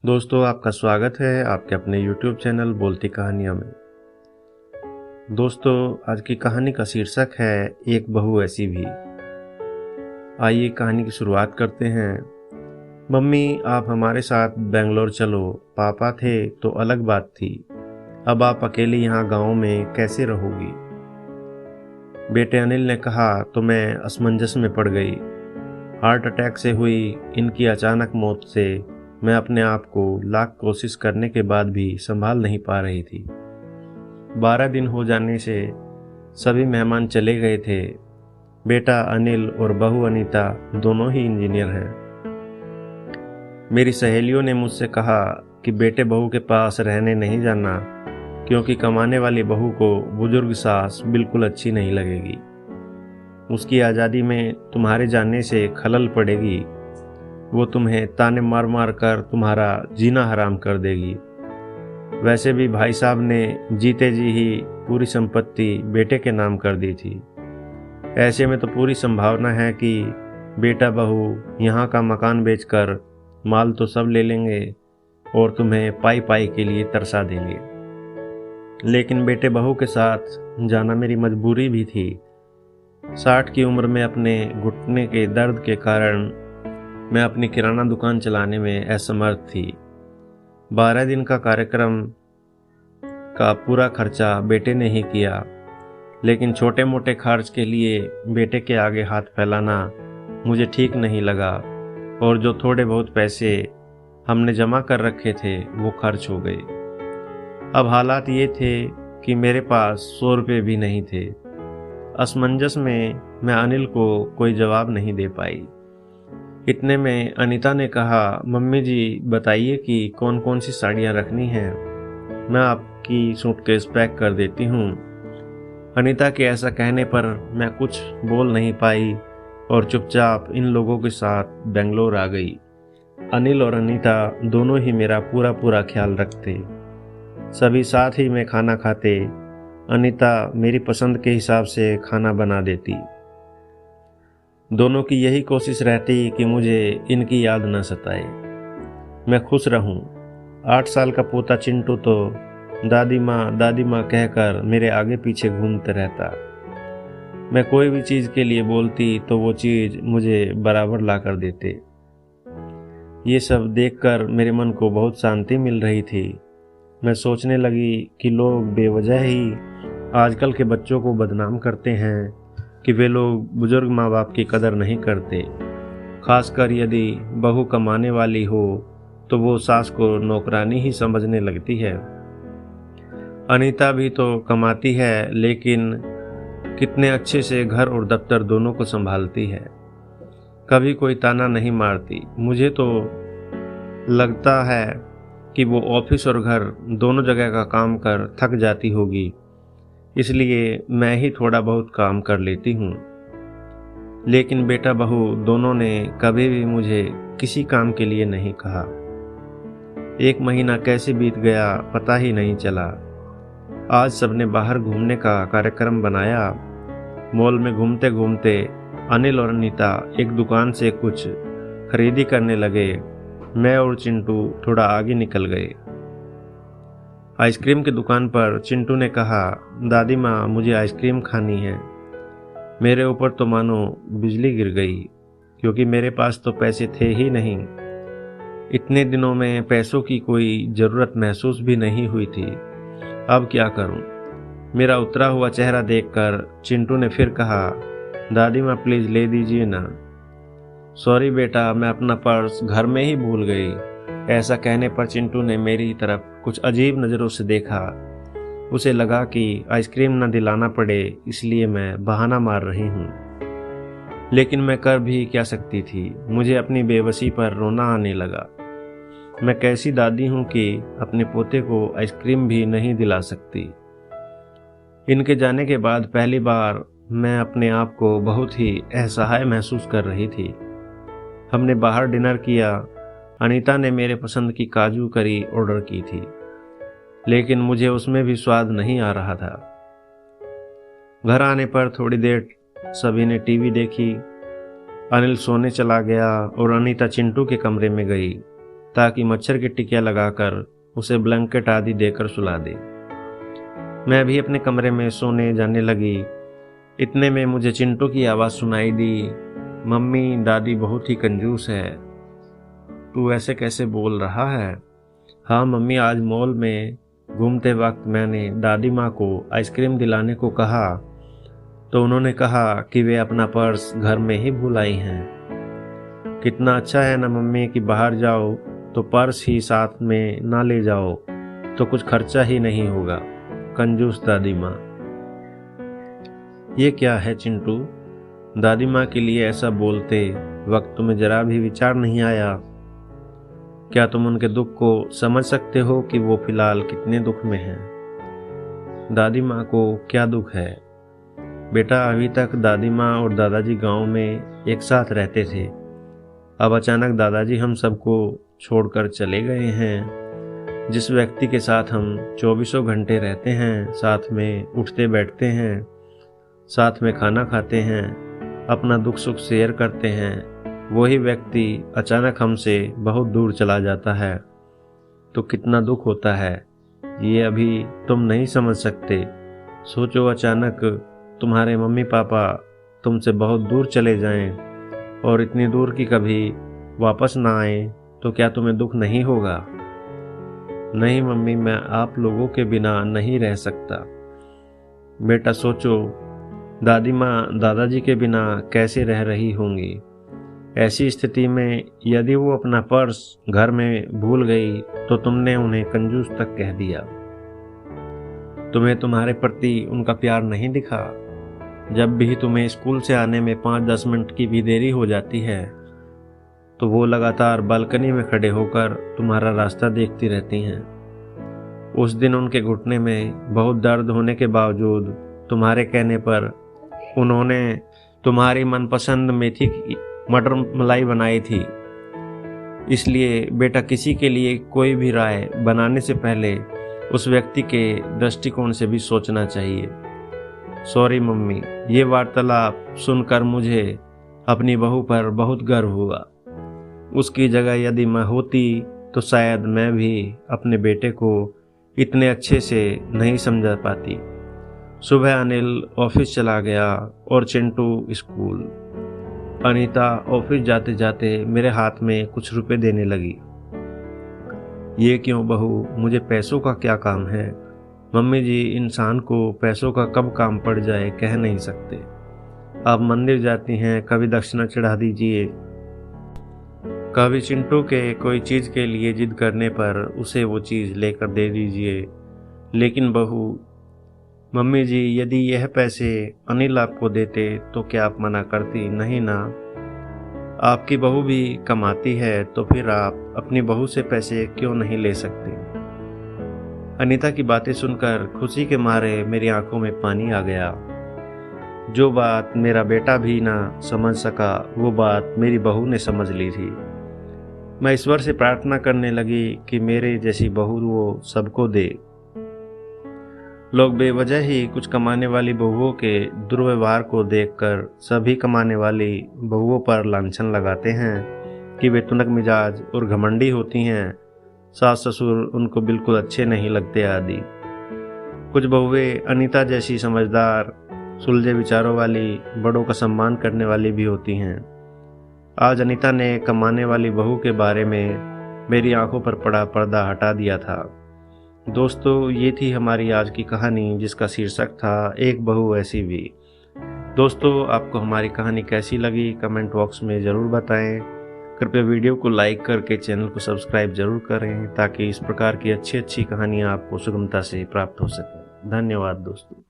दोस्तों, आपका स्वागत है आपके अपने YouTube चैनल बोलती कहानियाँ में। दोस्तों, आज की कहानी का शीर्षक है एक बहू ऐसी भी। आइए कहानी की शुरुआत करते हैं। मम्मी, आप हमारे साथ बेंगलोर चलो। पापा थे तो अलग बात थी, अब आप अकेली यहाँ गाँव में कैसे रहोगी? बेटे अनिल ने कहा तो मैं असमंजस में पड़ गई। हार्ट अटैक से हुई इनकी अचानक मौत से मैं अपने आप को लाख कोशिश करने के बाद भी संभाल नहीं पा रही थी। 12 दिन हो जाने से सभी मेहमान चले गए थे। बेटा अनिल और बहू अनीता दोनों ही इंजीनियर हैं। मेरी सहेलियों ने मुझसे कहा कि बेटे बहू के पास रहने नहीं जाना, क्योंकि कमाने वाली बहू को बुजुर्ग सास बिल्कुल अच्छी नहीं लगेगी। उसकी आज़ादी में तुम्हारे जाने से खलल पड़ेगी। वो तुम्हें ताने मार मार कर तुम्हारा जीना हराम कर देगी। वैसे भी भाई साहब ने जीते जी ही पूरी संपत्ति बेटे के नाम कर दी थी। ऐसे में तो पूरी संभावना है कि बेटा बहू यहाँ का मकान बेचकर माल तो सब ले लेंगे और तुम्हें पाई पाई के लिए तरसा देंगे। लेकिन बेटे बहू के साथ जाना मेरी मजबूरी भी थी। 60 की उम्र में अपने घुटने के दर्द के कारण मैं अपनी किराना दुकान चलाने में असमर्थ थी। 12 दिन का कार्यक्रम का पूरा खर्चा बेटे ने ही किया, लेकिन छोटे मोटे खर्च के लिए बेटे के आगे हाथ फैलाना मुझे ठीक नहीं लगा और जो थोड़े बहुत पैसे हमने जमा कर रखे थे वो खर्च हो गए। अब हालात ये थे कि मेरे पास 100 रुपये भी नहीं थे। असमंजस में मैं अनिल को कोई जवाब नहीं दे पाई। इतने में अनीता ने कहा, मम्मी जी बताइए कि कौन कौन सी साड़ियाँ रखनी हैं, मैं आपकी सूटकेस पैक कर देती हूँ। अनीता के ऐसा कहने पर मैं कुछ बोल नहीं पाई और चुपचाप इन लोगों के साथ बेंगलोर आ गई। अनिल और अनीता दोनों ही मेरा पूरा पूरा ख्याल रखते। सभी साथ ही में खाना खाते। अनीता मेरी पसंद के हिसाब से खाना बना देती। दोनों की यही कोशिश रहती कि मुझे इनकी याद न सताए, मैं खुश रहूं। 8 साल का पोता चिंटू तो दादी माँ कहकर मेरे आगे पीछे घूमते रहता। मैं कोई भी चीज़ के लिए बोलती तो वो चीज़ मुझे बराबर ला कर देते। ये सब देखकर मेरे मन को बहुत शांति मिल रही थी। मैं सोचने लगी कि लोग बेवजह ही आजकल के बच्चों को बदनाम करते हैं कि वे लोग बुजुर्ग माँ बाप की कदर नहीं करते। खासकर यदि बहू कमाने वाली हो तो वो सास को नौकरानी ही समझने लगती है। अनीता भी तो कमाती है, लेकिन कितने अच्छे से घर और दफ्तर दोनों को संभालती है। कभी कोई ताना नहीं मारती। मुझे तो लगता है कि वो ऑफिस और घर दोनों जगह का काम कर थक जाती होगी, इसलिए मैं ही थोड़ा बहुत काम कर लेती हूँ। लेकिन बेटा बहू दोनों ने कभी भी मुझे किसी काम के लिए नहीं कहा। 1 महीना कैसे बीत गया पता ही नहीं चला। आज सबने बाहर घूमने का कार्यक्रम बनाया। मॉल में घूमते घूमते अनिल और अनीता एक दुकान से कुछ खरीदी करने लगे। मैं और चिंटू थोड़ा आगे निकल गए। आइसक्रीम की दुकान पर चिंटू ने कहा, दादी माँ मुझे आइसक्रीम खानी है। मेरे ऊपर तो मानो बिजली गिर गई, क्योंकि मेरे पास तो पैसे थे ही नहीं। इतने दिनों में पैसों की कोई ज़रूरत महसूस भी नहीं हुई थी। अब क्या करूं? मेरा उतरा हुआ चेहरा देखकर चिंटू ने फिर कहा, दादी माँ प्लीज़ ले दीजिए ना। सॉरी बेटा, मैं अपना पर्स घर में ही भूल गई। ऐसा कहने पर चिंटू ने मेरी तरफ कुछ अजीब नज़रों से देखा। उसे लगा कि आइसक्रीम न दिलाना पड़े, इसलिए मैं बहाना मार रही हूँ। लेकिन मैं कर भी क्या सकती थी? मुझे अपनी बेबसी पर रोना आने लगा। मैं कैसी दादी हूँ कि अपने पोते को आइसक्रीम भी नहीं दिला सकती। इनके जाने के बाद पहली बार मैं अपने आप को बहुत ही असहाय महसूस कर रही थी। हमने बाहर डिनर किया। अनीता ने मेरे पसंद की काजू करी ऑर्डर की थी, लेकिन मुझे उसमें भी स्वाद नहीं आ रहा था। घर आने पर थोड़ी देर सभी ने टीवी देखी। अनिल सोने चला गया और अनीता चिंटू के कमरे में गई। ताकि मच्छर की टिकिया लगाकर उसे ब्लैंकेट आदि देकर सुला दे। मैं भी अपने कमरे में सोने जाने लगी। इतने में मुझे चिंटू की आवाज़ सुनाई दी, मम्मी दादी बहुत ही कंजूस है। तू ऐसे कैसे बोल रहा है? हाँ मम्मी, आज मॉल में घूमते वक्त मैंने दादी माँ को आइसक्रीम दिलाने को कहा तो उन्होंने कहा कि वे अपना पर्स घर में ही भूल आई हैं। कितना अच्छा है ना मम्मी कि बाहर जाओ तो पर्स ही साथ में ना ले जाओ तो कुछ खर्चा ही नहीं होगा। कंजूस दादी माँ। ये क्या है चिंटू? दादी माँ के लिए ऐसा बोलते वक्त तुम्हें जरा भी विचार नहीं आया? क्या तुम उनके दुख को समझ सकते हो कि वो फिलहाल कितने दुख में हैं? दादी माँ को क्या दुख है? बेटा, अभी तक दादी माँ और दादाजी गांव में एक साथ रहते थे। अब अचानक दादाजी हम सबको छोड़कर चले गए हैं। जिस व्यक्ति के साथ हम 24 घंटे रहते हैं, साथ में उठते बैठते हैं, साथ में खाना खाते हैं, अपना दुख सुख शेयर करते हैं, वही व्यक्ति अचानक हमसे बहुत दूर चला जाता है तो कितना दुख होता है ये अभी तुम नहीं समझ सकते। सोचो, अचानक तुम्हारे मम्मी पापा तुमसे बहुत दूर चले जाएं और इतनी दूर कि कभी वापस ना आए तो क्या तुम्हें दुख नहीं होगा? नहीं मम्मी, मैं आप लोगों के बिना नहीं रह सकता। बेटा सोचो, दादी माँ दादाजी के बिना कैसे रह रही होंगी। ऐसी स्थिति में यदि वो अपना पर्स घर में भूल गई तो तुमने उन्हें कंजूस तक कह दिया। तुम्हें तुम्हारे प्रति उनका प्यार नहीं दिखा। जब भी तुम्हें स्कूल से आने में 5-10 मिनट की भी देरी हो जाती है तो वो लगातार बालकनी में खड़े होकर तुम्हारा रास्ता देखती रहती हैं। उस दिन उनके घुटने में बहुत दर्द होने के बावजूद तुम्हारे कहने पर उन्होंने तुम्हारी मनपसंद मेथी की मटर मलाई बनाई थी। इसलिए बेटा, किसी के लिए कोई भी राय बनाने से पहले उस व्यक्ति के दृष्टिकोण से भी सोचना चाहिए। सॉरी मम्मी, ये वार्तालाप सुनकर मुझे अपनी बहू पर बहुत गर्व हुआ। उसकी जगह यदि मैं होती तो शायद मैं भी अपने बेटे को इतने अच्छे से नहीं समझा पाती। सुबह अनिल ऑफिस चला गया और चिंटू स्कूल। अनीता ऑफिस जाते जाते मेरे हाथ में कुछ रुपए देने लगी। ये क्यों बहू, मुझे पैसों का क्या काम है? मम्मी जी, इंसान को पैसों का कब काम पड़ जाए कह नहीं सकते। आप मंदिर जाती हैं, कभी दक्षिणा चढ़ा दीजिए, कभी चिंटू के कोई चीज़ के लिए जिद करने पर उसे वो चीज़ लेकर दे दीजिए। लेकिन बहू, मम्मी जी, यदि यह पैसे अनिल आपको देते तो क्या आप मना करती? नहीं ना, आपकी बहू भी कमाती है तो फिर आप अपनी बहू से पैसे क्यों नहीं ले सकते? अनीता की बातें सुनकर खुशी के मारे मेरी आंखों में पानी आ गया। जो बात मेरा बेटा भी ना समझ सका वो बात मेरी बहू ने समझ ली थी। मैं ईश्वर से प्रार्थना करने लगी कि मेरे जैसी बहू वो सबको दे। लोग बेवजह ही कुछ कमाने वाली बहुओं के दुर्व्यवहार को देखकर सभी कमाने वाली बहुओं पर लांछन लगाते हैं कि वे तुनक मिजाज और घमंडी होती हैं, सास ससुर उनको बिल्कुल अच्छे नहीं लगते आदि। कुछ बहुएं अनीता जैसी समझदार, सुलझे विचारों वाली, बड़ों का सम्मान करने वाली भी होती हैं। आज अनीता ने कमाने वाली बहू के बारे में मेरी आंखों पर पड़ा पर्दा हटा दिया था। दोस्तों, ये थी हमारी आज की कहानी जिसका शीर्षक था एक बहू ऐसी भी। दोस्तों, आपको हमारी कहानी कैसी लगी कमेंट बॉक्स में ज़रूर बताएं। कृपया वीडियो को लाइक करके चैनल को सब्सक्राइब जरूर करें ताकि इस प्रकार की अच्छी कहानियाँ आपको सुगमता से प्राप्त हो सकें। धन्यवाद दोस्तों।